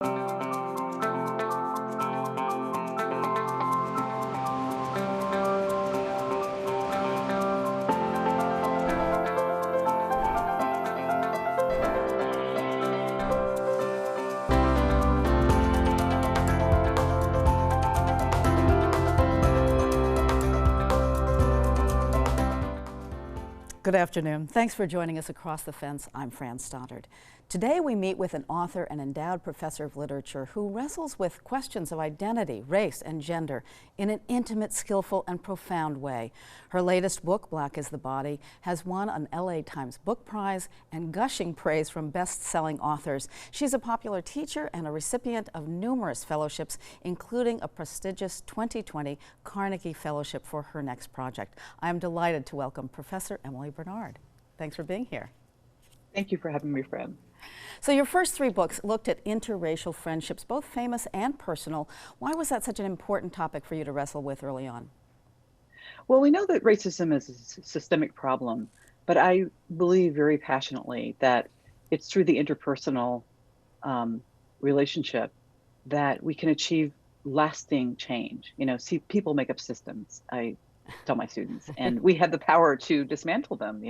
Good afternoon. Thanks for joining us across the fence. I'm Fran Stoddard. Today we meet with an author and endowed professor of literature who wrestles with questions of identity, race, and gender in an intimate, skillful, and profound way. Her latest book, Black is the Body, has won an LA Times Book Prize and gushing praise from best-selling authors. She's a popular teacher and a recipient of numerous fellowships, including a prestigious 2020 Carnegie Fellowship for her next project. I am delighted to welcome Professor Emily Bernard. Thanks for being here. Thank you for having me, Fran. So your first three books looked at interracial friendships, both famous and personal. Why was that such an important topic for you to wrestle with early on? Well, we know that racism is a systemic problem, but I believe very passionately that it's through the interpersonal relationship that we can achieve lasting change. See, people make up systems, I tell my students, and we have the power to dismantle them,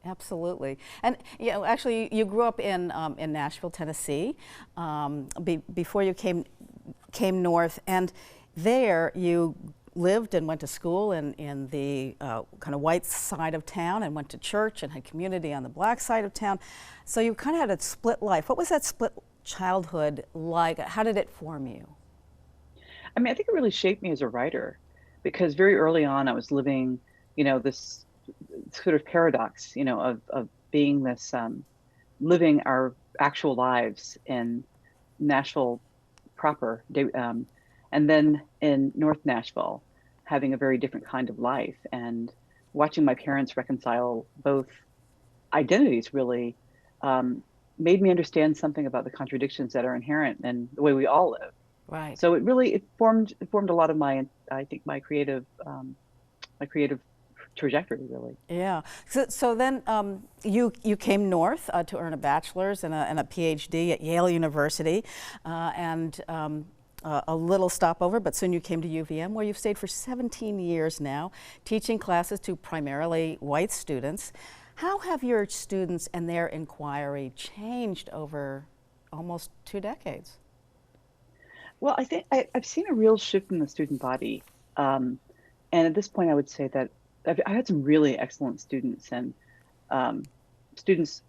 Absolutely. And actually, you grew up in Nashville, Tennessee, before you came north, and there you lived and went to school in the kind of white side of town, and went to church and had community on the black side of town. So you kind of had a split life. What was that split childhood like? How did it form you? I mean, I think it really shaped me as a writer, because very early on I was living, this sort of paradox, of being this, living our actual lives in Nashville proper, and then in North Nashville, having a very different kind of life, and watching my parents reconcile both identities really made me understand something about the contradictions that are inherent in the way we all live. Right. So it formed a lot of my, I think, my creative trajectory, really. Yeah. So then you came north to earn a bachelor's and a PhD at Yale University, and a little stopover, but soon you came to UVM, where you've stayed for 17 years now, teaching classes to primarily white students. How have your students and their inquiry changed over almost 2 decades? Well, I think I've seen a real shift in the student body. And at this point, I would say that I had some really excellent students, and students,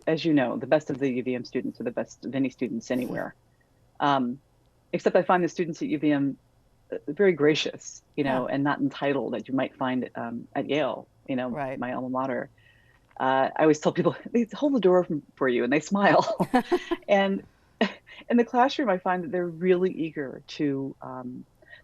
as you know, the best of the UVM students are the best of any students anywhere. Except I find the students at UVM very gracious, and not entitled that you might find at Yale, Right. my alma mater. I always tell people, they hold the door for you and they smile. And in the classroom, I find that they're really eager to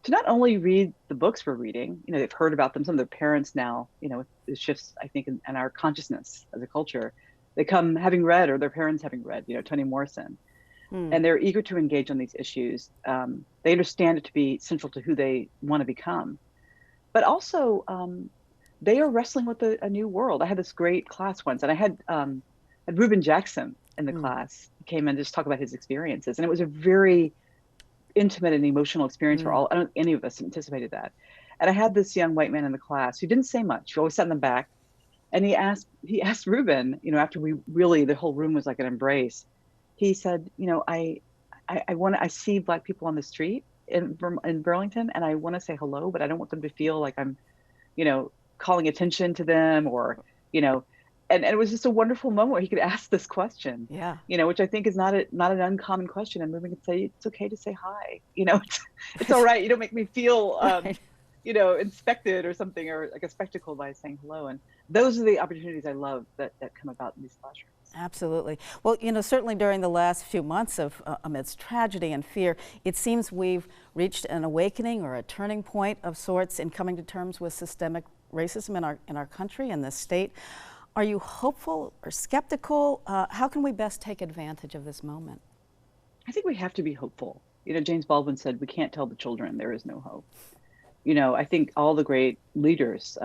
not only read the books we're reading, they've heard about them. Some of their parents now, with the shifts, I think, in our consciousness as a culture, they come having read, or their parents having read, Toni Morrison. And they're eager to engage on these issues. They understand it to be central to who they want to become. But also, they are wrestling with a new world. I had this great class once, and I had Reuben Jackson in the class. He came in to just talk about his experiences. And it was a very intimate and emotional experience for all. I don't think any of us anticipated that. And I had this young white man in the class who didn't say much. He always sat in the back. And he asked Reuben, after the whole room was like an embrace. He said, I see Black people on the street in Burlington, and I want to say hello, but I don't want them to feel like I'm, calling attention to them, or, and it was just a wonderful moment where he could ask this question. Yeah. Which I think is not an uncommon question. And Reuben could say, it's okay to say hi. It's all right. You don't make me feel, Right. Inspected or something, or like a spectacle by saying hello. And those are the opportunities I love that come about in these classrooms. Absolutely. Well, certainly during the last few months of amidst tragedy and fear, it seems we've reached an awakening or a turning point of sorts in coming to terms with systemic racism in our country and this state. Are you hopeful or skeptical? How can we best take advantage of this moment? I think we have to be hopeful. James Baldwin said, "We can't tell the children there is no hope." I think all the great leaders,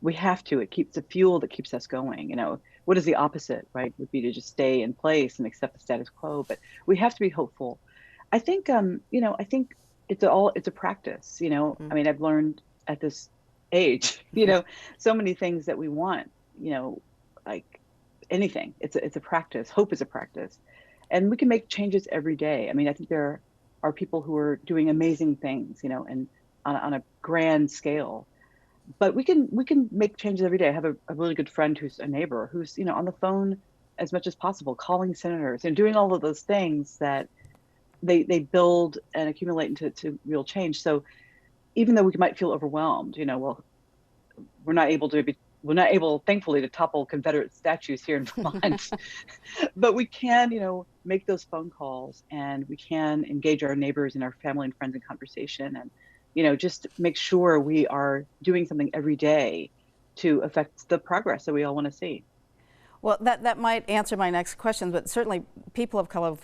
we have to. It keeps the fuel that keeps us going. What is the opposite, right? Would be to just stay in place and accept the status quo. But we have to be hopeful. I think, I think it's a practice, I Mm. mean, I've learned at this age, so many things that we want, like anything. It's a practice. Hope is a practice. And we can make changes every day. I mean, I think there are people who are doing amazing things, and on a grand scale. But we can make changes every day. I have a really good friend who's a neighbor who's, on the phone as much as possible, calling senators and doing all of those things that they build and accumulate into real change. So even though we might feel overwhelmed, well, we're not able, thankfully, to topple Confederate statues here in Vermont, but we can, make those phone calls, and we can engage our neighbors and our family and friends in conversation, and, just make sure we are doing something every day to affect the progress that we all want to see. Well, that might answer my next question, but certainly people of color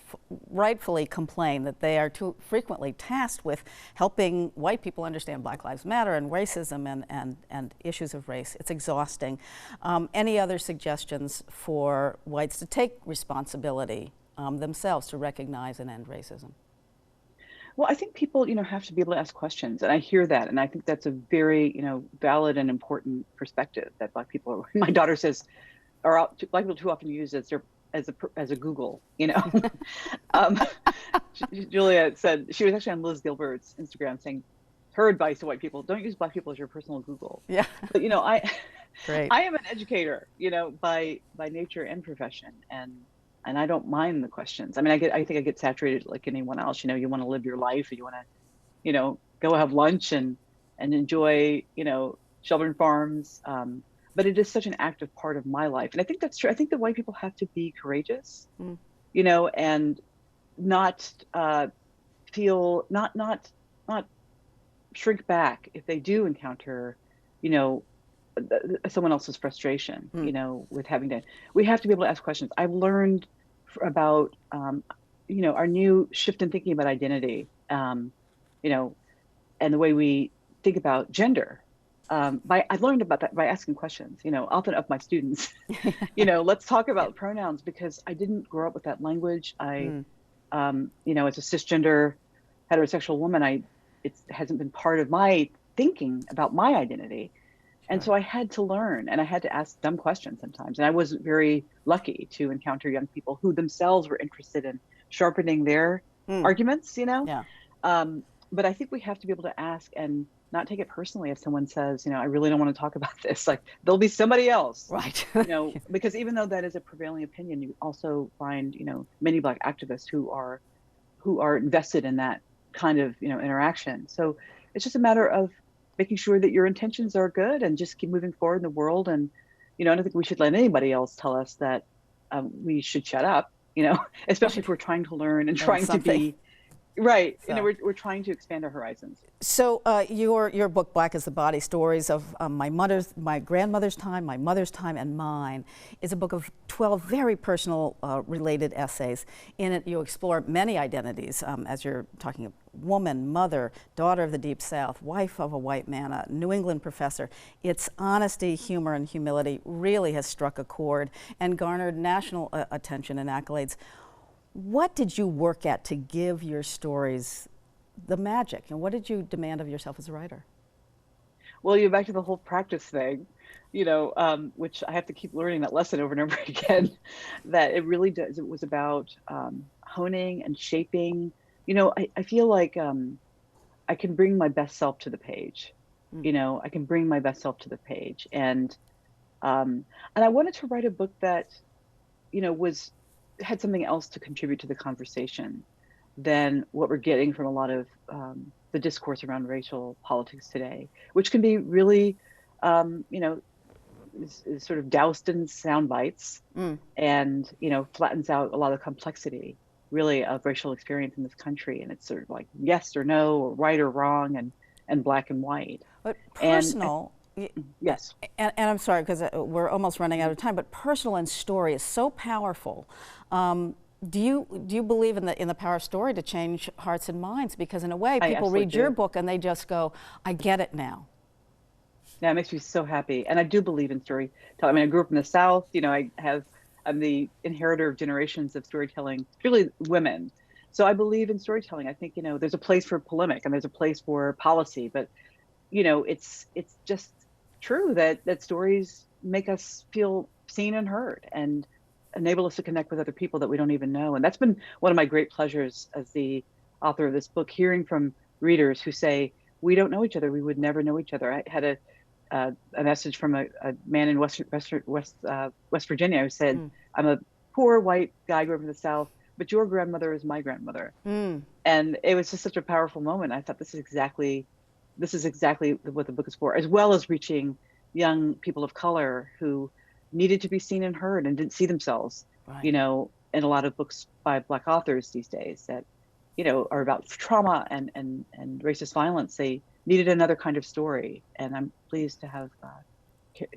rightfully complain that they are too frequently tasked with helping white people understand Black Lives Matter and racism and issues of race. It's exhausting. Any other suggestions for whites to take responsibility themselves to recognize and end racism? Well, I think people, have to be able to ask questions, and I hear that, and I think that's a very, valid and important perspective that Black people are. My daughter says, Black people too often use as a Google, um, Julia said she was actually on Liz Gilbert's Instagram saying her advice to white people: don't use Black people as your personal Google. Yeah, But great. I am an educator, by nature and profession, and I don't mind the questions. I mean, I think I get saturated like anyone else. You want to live your life, and you want to, go have lunch and enjoy, Shelburne Farms. But it is such an active part of my life, and I think that's true. I think that white people have to be courageous, Mm. and not feel not shrink back if they do encounter, you know, someone else's frustration, Mm. with having to. We have to be able to ask questions. I've learned about, our new shift in thinking about identity, you know, and the way we think about gender. I've learned about that by asking questions, often of my students. Let's talk about pronouns, because I didn't grow up with that language. Mm. As a cisgender heterosexual woman, it hasn't been part of my thinking about my identity. And Sure. so I had to learn, and I had to ask dumb questions sometimes. And I wasn't very lucky to encounter young people who themselves were interested in sharpening their Mm. arguments. Yeah. But I think we have to be able to ask and not take it personally if someone says, I really don't want to talk about this. Like, there'll be somebody else, Right. because even though that is a prevailing opinion, you also find, many Black activists who are invested in that kind of, interaction. So it's just a matter of making sure that your intentions are good and just keep moving forward in the world. And, I don't think we should let anybody else tell us that we should shut up, especially Right. if we're trying to learn and Learn trying to something. be right. So. We're trying to expand our horizons. So your book, Black is the Body, Stories of my grandmother's time, my mother's time, and mine, is a book of 12 very personal related essays. In it, you explore many identities, as you're talking of woman, mother, daughter of the Deep South, wife of a white man, a New England professor. Its honesty, humor, and humility really has struck a chord and garnered national attention and accolades. What did you work at to give your stories the magic, and what did you demand of yourself as a writer? Well, you're back to the whole practice thing, which I have to keep learning that lesson over and over again, that it really does. It was about honing and shaping. I feel like I can bring my best self to the page. Mm. I can bring my best self to the page, and I wanted to write a book that, was had something else to contribute to the conversation than what we're getting from a lot of the discourse around racial politics today, which can be really, is sort of doused in sound bites, Mm. and flattens out a lot of complexity, really, of racial experience in this country. And it's sort of like yes or no, or right or wrong, and black and white. But And personal, yes. and I'm sorry because we're almost running out of time, but personal and story is so powerful. Do you believe in the power of story to change hearts and minds? Because in a way, I people absolutely read your do. book and they just go, I get it now. Yeah, it makes me so happy. And I do believe in storytelling. I mean, I grew up in the South. I'm the inheritor of generations of storytelling, really women So I believe in storytelling. I think, there's a place for polemic and there's a place for policy, but it's just true that stories make us feel seen and heard and enable us to connect with other people that we don't even know. And that's been one of my great pleasures as the author of this book, hearing from readers who say, we don't know each other. We would never know each other. I had a message from a man in West Virginia who said, I'm a poor white guy growing up in the South, but your grandmother is my grandmother. And it was just such a powerful moment. I thought this is exactly what the book is for, as well as reaching young people of color who needed to be seen and heard and didn't see themselves, Right. in a lot of books by Black authors these days that, are about trauma and racist violence. They needed another kind of story. And I'm pleased to have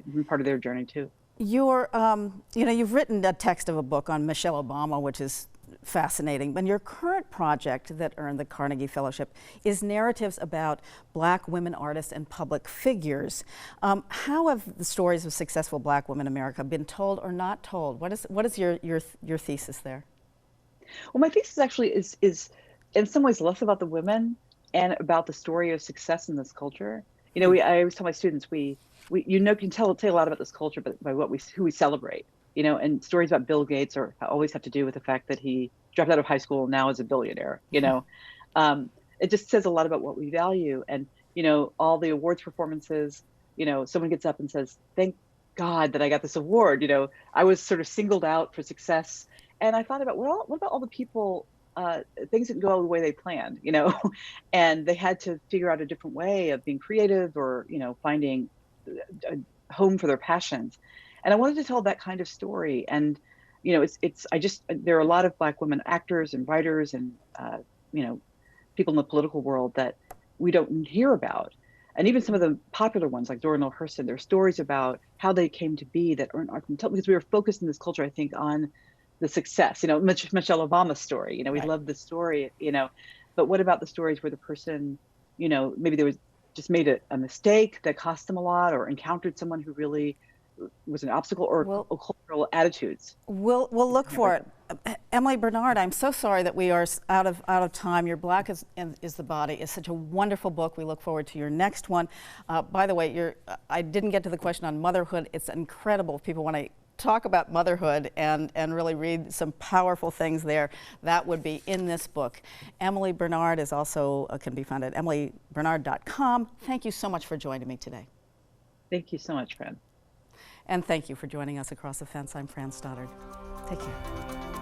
been part of their journey too. You've written a text of a book on Michelle Obama, which is fascinating. But your current project that earned the Carnegie Fellowship is narratives about Black women artists and public figures. How have the stories of successful Black women in America been told or not told? What is your thesis there? Well, my thesis actually is in some ways less about the women and about the story of success in this culture. I always tell my students, we can tell a lot about this culture, but by who we celebrate. And stories about Bill Gates always have to do with the fact that he dropped out of high school and now is a billionaire. It just says a lot about what we value. And all the awards performances. Someone gets up and says, "Thank God that I got this award." I was sort of singled out for success, and I thought about, well, what about all the people? Things didn't go the way they planned, and they had to figure out a different way of being creative or finding a home for their passions. And I wanted to tell that kind of story. And, there are a lot of Black women actors and writers and, people in the political world that we don't hear about. And even some of the popular ones like Zora Neale Hurston, there are stories about how they came to be that aren't told, because we were focused in this culture, I think, on the success, Michelle Obama's story, we Right. love the story, but what about the stories where the person, maybe there was just made a mistake that cost them a lot or encountered someone who really was an obstacle or cultural attitudes. We'll look for it. Emily Bernard, I'm so sorry that we are out of time. Your Black is the Body is such a wonderful book. We look forward to your next one. By the way, I didn't get to the question on motherhood. It's incredible if people want to talk about motherhood and really read some powerful things there. That would be in this book. Emily Bernard is also can be found at emilybernard.com. Thank you so much for joining me today. Thank you so much, Fran. And thank you for joining us across the fence. I'm Fran Stoddard. Take care.